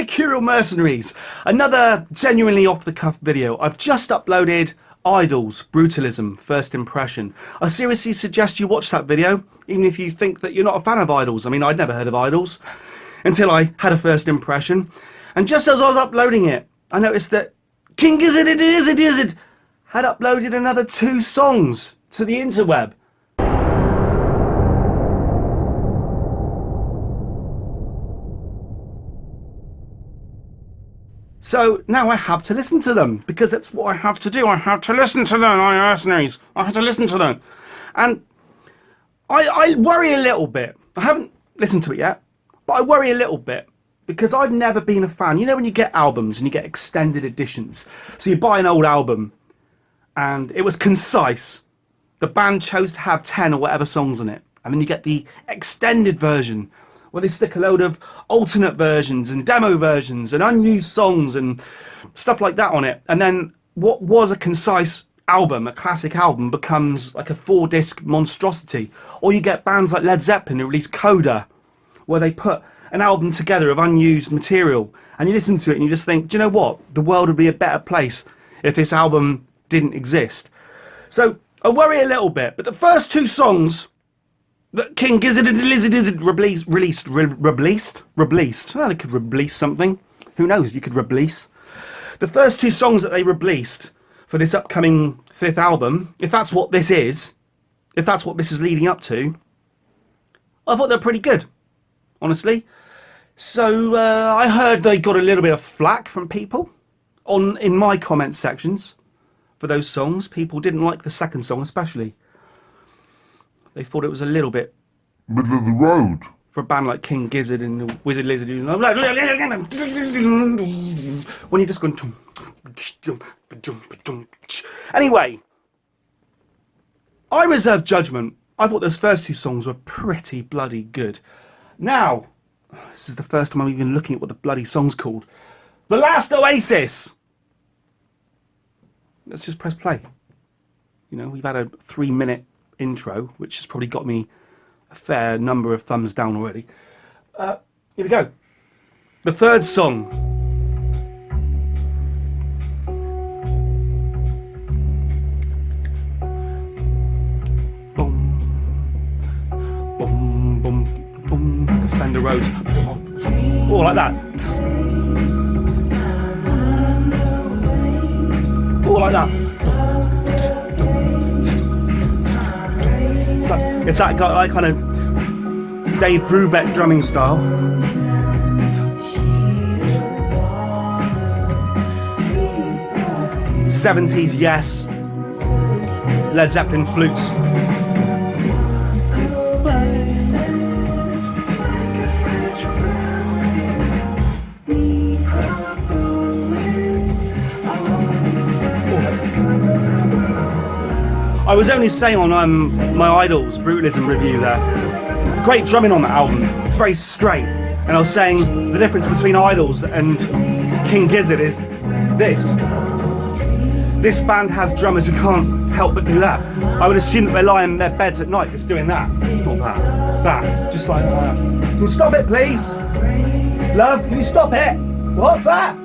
Mercurial Mercenaries, another genuinely off-the-cuff video. I've just uploaded Idols, Brutalism, First Impression. I seriously suggest you watch that video, even if you think that you're not a fan of Idols. I mean, I'd never heard of Idols until I had a first impression. And just as I was uploading it, I noticed that King Gizz had uploaded another 2 songs to the interweb. So now I have to listen to them, because that's what I have to do. I have to listen to them, mercenaries. I have to listen to them. And I worry a little bit. I haven't listened to it yet, but I worry a little bit because I've never been a fan. You know when you get albums and you get extended editions? So you buy an old album and it was concise. The band chose to have 10 or whatever songs on it. And then you get the extended version, where they stick a load of alternate versions and demo versions and unused songs and stuff like that on it. And then what was a concise album, a classic album, becomes like a 4-disc monstrosity. Or you get bands like Led Zeppelin who release Coda, where they put an album together of unused material. And you listen to it and you just think, do you know what? The world would be a better place if this album didn't exist. So I worry a little bit. But the first 2 songs that King Gizz released. Well, they could release something. Who knows? You could release. The first 2 songs that they released for this upcoming 5th album, if that's what this is, if that's what this is leading up to, I thought they're pretty good, honestly. So I heard they got a little bit of flack from people in my comment sections for those songs. People didn't like the second song especially. They thought it was a little bit middle of the road for a band like King Gizzard and the Wizard Lizard. When you're just going. Anyway, I reserve judgment. I thought those first 2 songs were pretty bloody good. Now, this is the first time I'm even looking at what the bloody song's called. The Last Oasis. Let's just press play. You know, we've had a 3-minute intro, which has probably got me a fair number of thumbs down already. Here we go. The 3rd song. Boom, boom, boom, boom. Fender Rhodes. Oh, like that. Oh, like that. It's that like kind of Dave Brubeck drumming style. '70s, yes. Led Zeppelin flutes. I was only saying on my Idols Brutalism review there, great drumming on that album. It's very straight. And I was saying the difference between Idols and King Gizzard is this. This band has drummers who can't help but do that. I would assume that they lie in their beds at night just doing that. Not that. That. Just like that. Can you stop it, please? Love, can you stop it? What's that?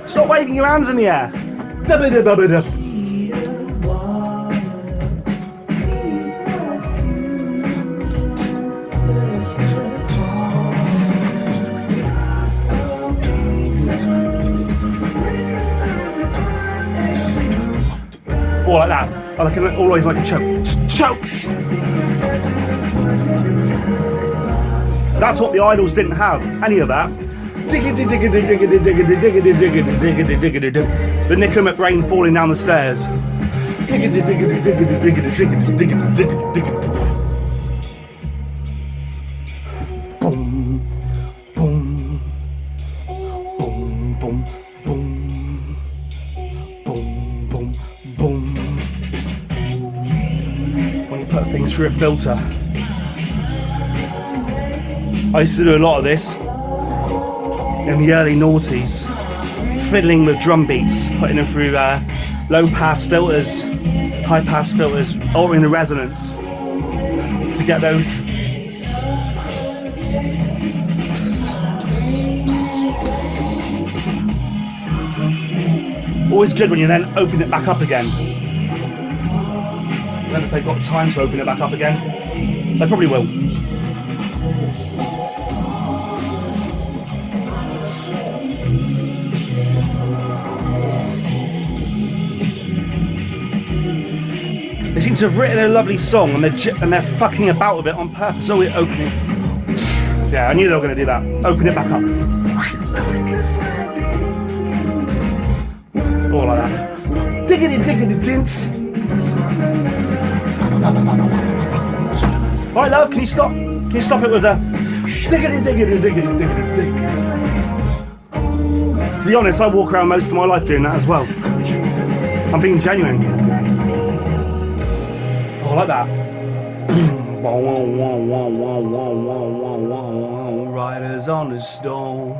Stop waving your hands in the air. Dub-a-dub-a-dub. Or like that. I like it, always like a choke. Just choke! That's what the Idols didn't have. Any of that. The Nicola McBrain falling down the stairs. Boom, boom, boom, boom, boom, boom, boom, boom. When you put things through a filter. I used to do a lot of this in the early noughties, fiddling with drum beats, putting them through low pass filters, high pass filters, altering the resonance to get those Always good when you then open it back up again. I don't know if they've got time to open it back up again. They probably will. They seem to have written a lovely song and they're fucking about with it on purpose. Oh, we're opening. Yeah, I knew they were going to do that. Open it back up. All like that. Diggity diggity dints. Alright, love, can you stop? Can you stop it with the diggity diggity diggity diggity dig? To be honest, I walk around most of my life doing that as well. I'm being genuine. Oh, I like that. Riders on the stone.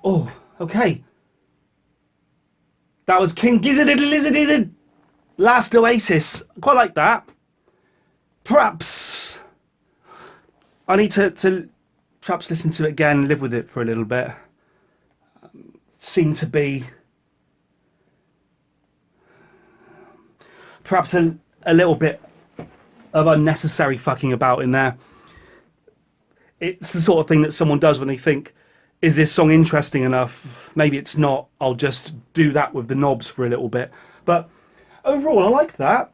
Oh, okay. That was King Gizz. Last Oasis. Quite like that. Perhaps I need to perhaps listen to it again, live with it for a little bit. Seem to be perhaps a little bit of unnecessary fucking about in there. It's the sort of thing that someone does when they think, is this song interesting enough? Maybe it's not. I'll just do that with the knobs for a little bit. But overall, I like that.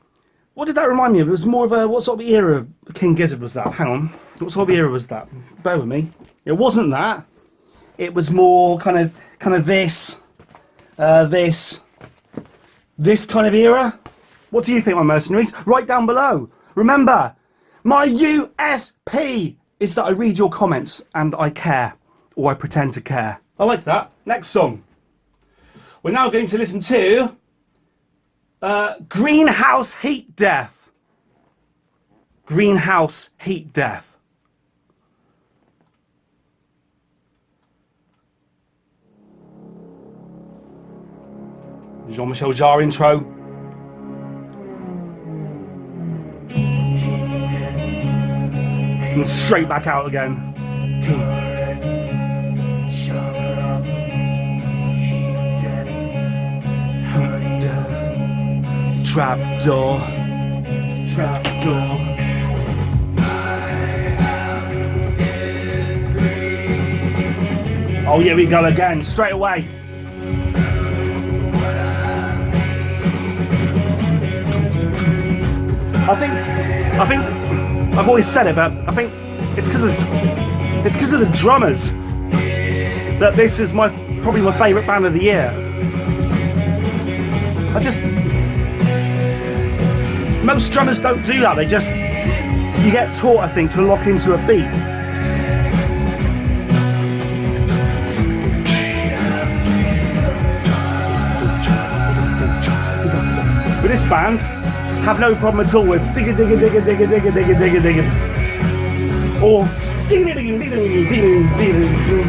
What did that remind me of? It was more of a, what sort of era of King Gizzard was that? Hang on. What sort of era was that? Bear with me. It wasn't that. It was more kind of this kind of era. What do you think, my mercenaries? Write down below. Remember, my USP is that I read your comments and I care, or I pretend to care. I like that. Next song. We're now going to listen to Greenhouse Heat Death. Greenhouse Heat Death. Jean-Michel Jarre intro. And straight back out again. Trapdoor. Trapdoor. Oh, here we go again, straight away. I think I've always said it, but I think it's because of the drummers that this is probably my favourite band of the year. Most drummers don't do that. You get taught, I think, to lock into a beat. With this band, have no problem at all with digga digga digga digga digga digga digga digga, or digga digga digga digga digga digga.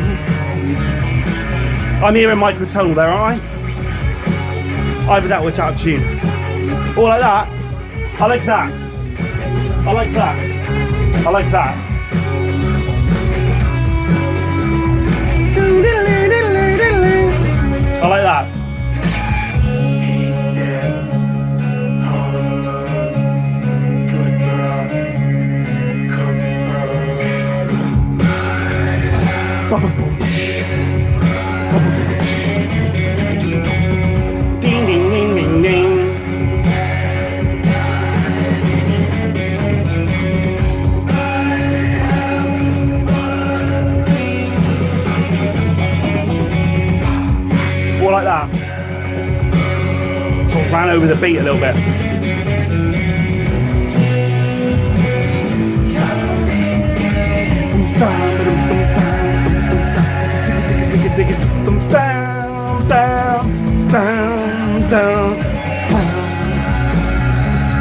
I'm hearing microtonal there, aren't I? Either that or it's out of tune. Or like that. I like that. I like that. I like that. I like that. Ding ding ding ding ding. More like that. Sort of ran over the beat a little bit.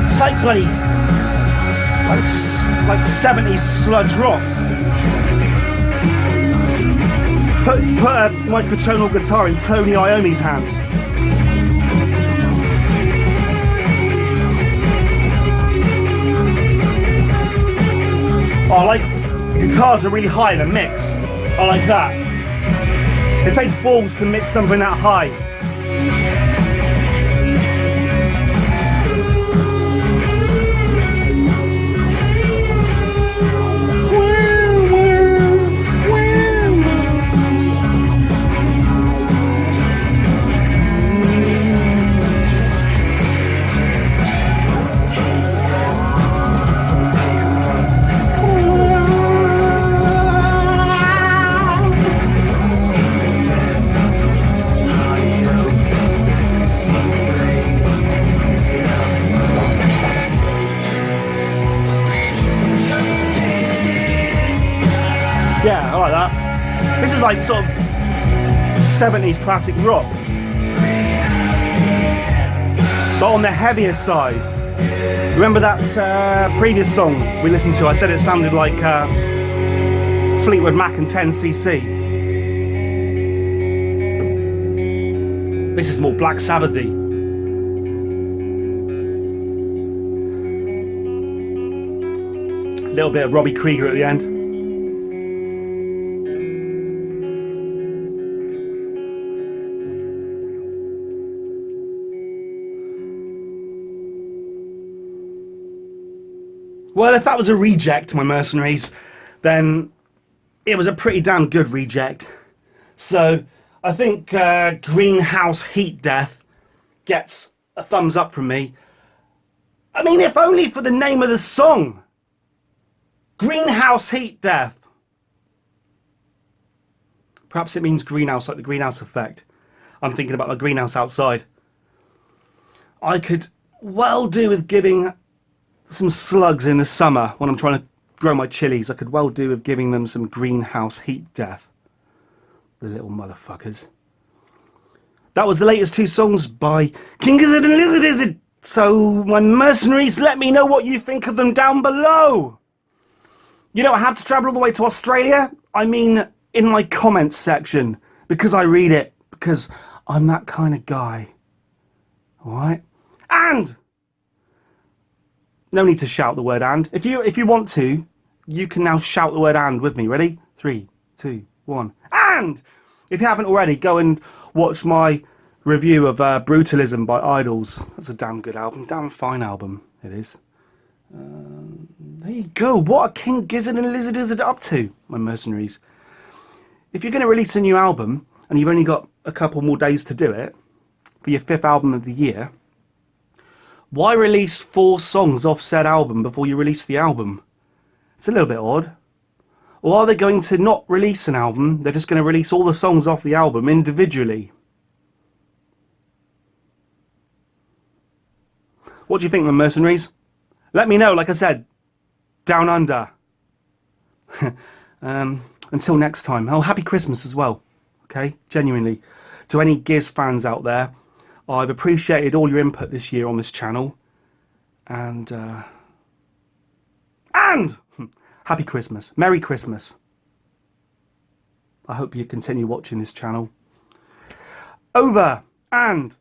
It's like bloody like 70s sludge rock. Put a microtonal guitar in Tony Iommi's hands. Oh, I like guitars are really high in a mix. I like that. It takes balls to mix something that high. Yeah, I like that. This is like sort of 70s classic rock, but on the heavier side. Remember that previous song we listened to? I said it sounded like Fleetwood Mac and 10cc. This is more Black Sabbath-y. A little bit of Robbie Krieger at the end. Well, if that was a reject, my mercenaries, then it was a pretty damn good reject. So I think Greenhouse Heat Death gets a thumbs up from me. I mean, if only for the name of the song. Greenhouse Heat Death. Perhaps it means greenhouse, like the greenhouse effect. I'm thinking about my greenhouse outside. I could well do with giving some slugs in the summer when I'm trying to grow my chilies. I could well do with giving them some Greenhouse Heat Death. The little motherfuckers. That was the latest two songs by King Gizzard and Lizard Izzard. So, my mercenaries, let me know what you think of them down below. You don't have to travel all the way to Australia. I mean, in my comments section, because I read it, because I'm that kind of guy. Alright? And no need to shout the word "and." If you want to, you can now shout the word "and" with me. Ready? 3, 2, 1. And if you haven't already, go and watch my review of Brutalism by Idols. That's a damn good album. Damn fine album it is. There you go. What are King Gizzard and Lizard Izzard up to, my mercenaries? If you're going to release a new album and you've only got a couple more days to do it for your 5th album of the year, why release 4 songs off said album before you release the album? It's a little bit odd. Or are they going to not release an album? They're just going to release all the songs off the album individually. What do you think, my mercenaries? Let me know, like I said, down under. Until next time. Oh, happy Christmas as well. Okay, genuinely. To any Gizz fans out there, I've appreciated all your input this year on this channel. And happy Christmas. Merry Christmas. I hope you continue watching this channel. Over and